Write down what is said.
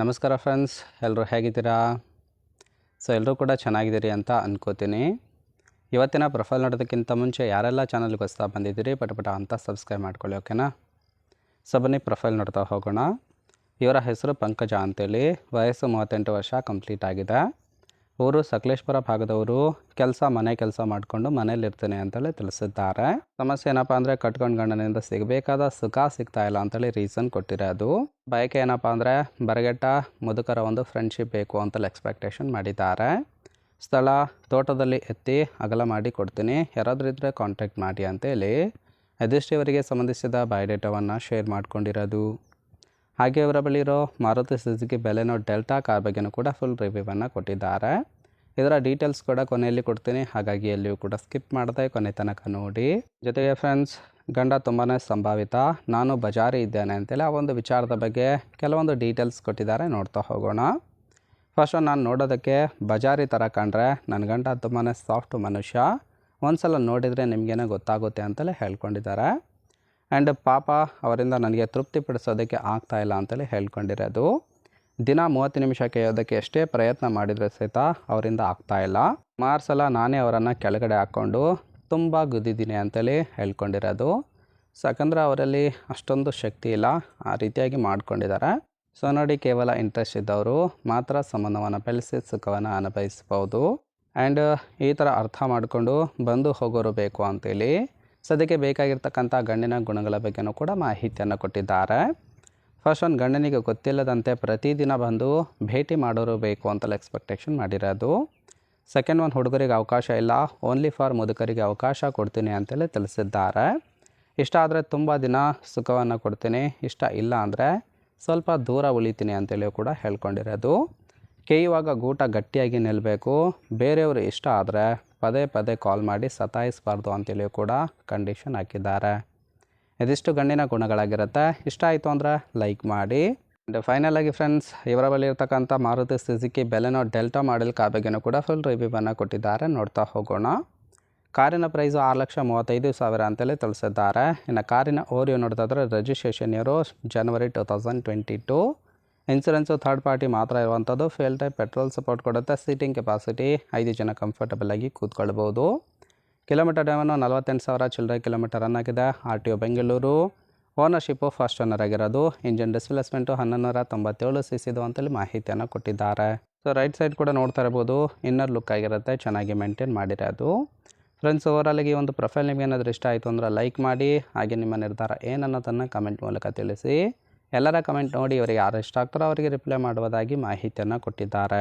ನಮಸ್ಕಾರ ಫ್ರೆಂಡ್ಸ್, ಎಲ್ಲರೂ ಹೇಗಿದ್ದೀರಾ? ಎಲ್ಲರೂ ಕೂಡ ಚೆನ್ನಾಗಿದ್ದೀರಿ ಅಂತ ಅಂದ್ಕೋತೀನಿ. ಇವತ್ತಿನ ಪ್ರೊಫೈಲ್ ನೋಡೋದಕ್ಕಿಂತ ಮುಂಚೆ ಯಾರೆಲ್ಲ ಚಾನಲ್ಗೆ ಹೊಸ್ತಾ ಬಂದಿದ್ದೀರಿ ಪಟ ಅಂತ ಸಬ್ಸ್ಕ್ರೈಬ್ ಮಾಡ್ಕೊಳ್ಳಿ, ಓಕೆನಾ? ಬನ್ನಿ ಪ್ರೊಫೈಲ್ ನೋಡ್ತಾ ಹೋಗೋಣ. ಇವರ ಹೆಸರು ಪಂಕಜ ಅಂತೇಳಿ, ವಯಸ್ಸು 38 ವರ್ಷ ಕಂಪ್ಲೀಟ್ ಆಗಿದೆ. ಊರು ಸಕಲೇಶ್ಪುರ ಭಾಗದವರು. ಮನೆ ಕೆಲಸ ಮಾಡಿಕೊಂಡು ಮನೇಲಿರ್ತೀನಿ ಅಂತೇಳಿ ತಿಳಿಸಿದ್ದಾರೆ. ಸಮಸ್ಯೆ ಏನಪ್ಪ ಅಂದರೆ ಕಟ್ಕೊಂಡು ಗಂಡನಿಂದ ಸಿಗಬೇಕಾದ ಸುಖ ಸಿಗ್ತಾ ಇಲ್ಲ ಅಂತೇಳಿ ರೀಸನ್ ಕೊಟ್ಟಿರೋದು. ಬಯಕೆ ಏನಪ್ಪ ಅಂದರೆ ಬರಗೆಟ್ಟ ಮುದುಕರ ಒಂದು ಫ್ರೆಂಡ್ಶಿಪ್ ಬೇಕು ಅಂತೇಳಿ ಎಕ್ಸ್ಪೆಕ್ಟೇಷನ್ ಮಾಡಿದ್ದಾರೆ. ಸ್ಥಳ ತೋಟದಲ್ಲಿ ಎತ್ತಿ ಅಗಲ ಮಾಡಿ ಕೊಡ್ತೀನಿ, ಯಾರಾದರೂ ಇದ್ದರೆ ಕಾಂಟ್ಯಾಕ್ಟ್ ಮಾಡಿ ಅಂತೇಳಿ ಇದಿಷ್ಟು ಇವರಿಗೆ ಸಂಬಂಧಿಸಿದ ಬಯೋಡೇಟಾವನ್ನು ಶೇರ್ ಮಾಡ್ಕೊಂಡಿರೋದು. ಹಾಗೆ ಇವರ ಬಳಿ ಇರೋ ಮಾರುತಿ ಸುಜುಕಿ ಬೆಲೆನೋ ಡೆಲ್ಟಾ ಕಾರ್ ಬಗ್ಗೆನೂ ಕೂಡ ಫುಲ್ ರಿವ್ಯೂವನ್ನು ಕೊಟ್ಟಿದ್ದಾರೆ. ಇದರ ಡೀಟೇಲ್ಸ್ ಕೂಡ ಕೊನೆಯಲ್ಲಿ ಕೊಡ್ತೀನಿ, ಹಾಗಾಗಿ ಎಲ್ಲಿಯೂ ಕೂಡ ಸ್ಕಿಪ್ ಮಾಡದೆ ಕೊನೆ ತನಕ ನೋಡಿ. ಜೊತೆಗೆ ಫ್ರೆಂಡ್ಸ್, ಗಂಡ ತುಂಬಾ ಸಂಭಾವಿತ, ನಾನು ಬಜಾರಿ ಇದ್ದೇನೆ ಅಂತೇಳಿ ಆ ಒಂದು ವಿಚಾರದ ಬಗ್ಗೆ ಕೆಲವೊಂದು ಡೀಟೇಲ್ಸ್ ಕೊಟ್ಟಿದ್ದಾರೆ, ನೋಡ್ತಾ ಹೋಗೋಣ. ಫಸ್ಟ್ ನಾನು ನೋಡೋದಕ್ಕೆ ಬಜಾರಿ ಥರ ಕಂಡ್ರೆ ನನ್ನ ಗಂಡ ತುಂಬಾ ಸಾಫ್ಟ್ ಮನುಷ್ಯ, ಒಂದು ಸಲ ನೋಡಿದರೆ ನಿಮಗೇನೋ ಗೊತ್ತಾಗುತ್ತೆ ಅಂತಲೇ ಹೇಳ್ಕೊಂಡಿದ್ದಾರೆ. ಆ್ಯಂಡ್ ಪಾಪ ಅವರಿಂದ ನನಗೆ ತೃಪ್ತಿಪಡಿಸೋದಕ್ಕೆ ಆಗ್ತಾಯಿಲ್ಲ ಅಂತೇಳಿ ಹೇಳ್ಕೊಂಡಿರೋದು. ದಿನ 30 ನಿಮಿಷ ಕೇಳೋದಕ್ಕೆ ಎಷ್ಟೇ ಪ್ರಯತ್ನ ಮಾಡಿದರೂ ಸಹಿತ ಅವರಿಂದ ಆಗ್ತಾಯಿಲ್ಲ. ಸುಮಾರು ಸಲ ನಾನೇ ಅವರನ್ನು ಕೆಳಗಡೆ ಹಾಕ್ಕೊಂಡು ತುಂಬ ಗುದ್ದಿದ್ದೀನಿ ಅಂತೇಳಿ ಹೇಳ್ಕೊಂಡಿರೋದು. ಯಾಕಂದರೆ ಅವರಲ್ಲಿ ಅಷ್ಟೊಂದು ಶಕ್ತಿ ಇಲ್ಲ, ಆ ರೀತಿಯಾಗಿ ಮಾಡ್ಕೊಂಡಿದ್ದಾರೆ. ನೋಡಿ, ಕೇವಲ ಇಂಟ್ರೆಸ್ಟ್ ಇದ್ದವರು ಮಾತ್ರ ಸಂಬಂಧವನ್ನು ಬೆಳೆಸಿ ಸುಖವನ್ನು ಅನುಭವಿಸ್ಬೋದು. ಆ್ಯಂಡ್ ಈ ಥರ ಅರ್ಥ ಮಾಡಿಕೊಂಡು ಬಂದು ಹೋಗೋರು ಬೇಕು ಅಂತೇಳಿ ಸದ್ಯಕ್ಕೆ ಬೇಕಾಗಿರ್ತಕ್ಕಂಥ ಗಂಡಿನ ಗುಣಗಳ ಬಗ್ಗೆನೂ ಕೂಡ ಮಾಹಿತಿಯನ್ನು ಕೊಟ್ಟಿದ್ದಾರೆ. ಫಸ್ಟ್ ಒಂದು ಗಂಡನಿಗೆ ಗೊತ್ತಿಲ್ಲದಂತೆ ಪ್ರತಿದಿನ ಬಂದು ಭೇಟಿ ಮಾಡೋರು ಬೇಕು ಅಂತಲೇ ಎಕ್ಸ್ಪೆಕ್ಟೇಷನ್ ಮಾಡಿರೋದು. ಸೆಕೆಂಡ್ ಒಂದು ಹುಡುಗರಿಗೆ ಅವಕಾಶ ಇಲ್ಲ, ಓನ್ಲಿ ಫಾರ್ ಮುದುಕರಿಗೆ ಅವಕಾಶ ಕೊಡ್ತೀನಿ ಅಂತೇಳಿ ತಿಳಿಸಿದ್ದಾರೆ. ಇಷ್ಟ ಆದರೆ ತುಂಬ ದಿನ ಸುಖವನ್ನು ಕೊಡ್ತೀನಿ, ಇಷ್ಟ ಇಲ್ಲ ಅಂದರೆ ಸ್ವಲ್ಪ ದೂರ ಉಳಿತೀನಿ ಅಂತೇಳಿ ಕೂಡ ಹೇಳ್ಕೊಂಡಿರೋದು. ಕೇಯುವಾಗ ಗೂಟ ಗಟ್ಟಿಯಾಗಿ ನಿಲ್ಲಬೇಕು, ಬೇರೆಯವರು ಇಷ್ಟ ಆದರೆ ಪದೇ ಪದೇ ಕಾಲ್ ಮಾಡಿ ಸತಾಯಿಸಬಾರ್ದು ಅಂತೇಳಿ ಕೂಡ ಕಂಡೀಷನ್ ಹಾಕಿದ್ದಾರೆ. ಇದಿಷ್ಟು ಗಂಡಿನ ಗುಣಗಳಾಗಿರುತ್ತೆ. ಇಷ್ಟ ಆಯಿತು ಅಂದರೆ ಲೈಕ್ ಮಾಡಿ. ಆ್ಯಂಡ್ ಫೈನಲ್ ಆಗಿ ಫ್ರೆಂಡ್ಸ್, ಇವರ ಬಳಿ ಇರ್ತಕ್ಕಂಥ Maruti Suzuki ಬೆಲೆನೋ delta model car ಬಗ್ಗೆನೂ ಕೂಡ ಫುಲ್ ರಿವ್ಯೂವನ್ನು ಕೊಟ್ಟಿದ್ದಾರೆ, ನೋಡ್ತಾ ಹೋಗೋಣ. ಕಾರಿನ ಪ್ರೈಸು 6,35,000 ಅಂತೇಳಿ ತಿಳಿಸಿದ್ದಾರೆ. ಇನ್ನು ಕಾರಿನ ಓರಿಯೋ ನೋಡೋದಾದ್ರೆ ರಿಜಿಸ್ಟ್ರೇಷನ್ ಇಯರು ಜನವರಿ 2022. ಇನ್ಸೂರೆನ್ಸು ಥರ್ಡ್ ಪಾರ್ಟಿ ಮಾತ್ರ ಇರುವಂಥದ್ದು. ಫೇಲ್ ಟೈಪ್ ಪೆಟ್ರೋಲ್ ಸಪೋರ್ಟ್ ಕೊಡುತ್ತೆ. ಸೀಟಿಂಗ್ ಕೆಪಾಸಿಟಿ 5 ಜನ ಕಂಫರ್ಟಬಲ್ ಆಗಿ ಕೂತ್ಕೊಳ್ಬೋದು. ಕಿಲೋಮೀಟರ್ ಡ್ರೈವನ್ನು 48,000 ಚಿಲ್ಲರೆ ಕಿಲೋಮೀಟರ್ ರನ್ ಆಗಿದೆ. RTO Bengaluru. Ownership first owner ಆಗಿರೋದು. ಇಂಜಿನ್ ಡಿಸ್ಪ್ಲೇಸ್ಮೆಂಟು 1197 cc ಅಂತೇಳಿ ಮಾಹಿತಿಯನ್ನು ಕೊಟ್ಟಿದ್ದಾರೆ. ರೈಟ್ ಸೈಡ್ ಕೂಡ ನೋಡ್ತಾ ಇರ್ಬೋದು, ಇನ್ನರ್ ಲುಕ್ ಆಗಿರುತ್ತೆ, ಚೆನ್ನಾಗಿ ಮೇಂಟೈನ್ ಮಾಡಿರೋದು. ಫ್ರೆಂಡ್ಸ್, ಓವರಾಲಿಗೆ ಈ ಒಂದು ಪ್ರೊಫೈಲ್ ನಿಮಗೆ ಏನಾದರೂ ಇಷ್ಟ ಆಯಿತು ಅಂದರೆ ಲೈಕ್ ಮಾಡಿ. ಹಾಗೆ ನಿಮ್ಮ ನಿರ್ಧಾರ ಏನನ್ನೋದನ್ನು ಕಮೆಂಟ್ ಮೂಲಕ ತಿಳಿಸಿ. ಎಲ್ಲರ ಕಮೆಂಟ್ ನೋಡಿ ಇವರಿಗೆ ಯಾರು ಇಷ್ಟ ಆಗ್ತಾರೋ ಅವರಿಗೆ ರಿಪ್ಲೈ ಮಾಡುವುದಾಗಿ ಮಾಹಿತಿಯನ್ನು ಕೊಟ್ಟಿದ್ದಾರೆ.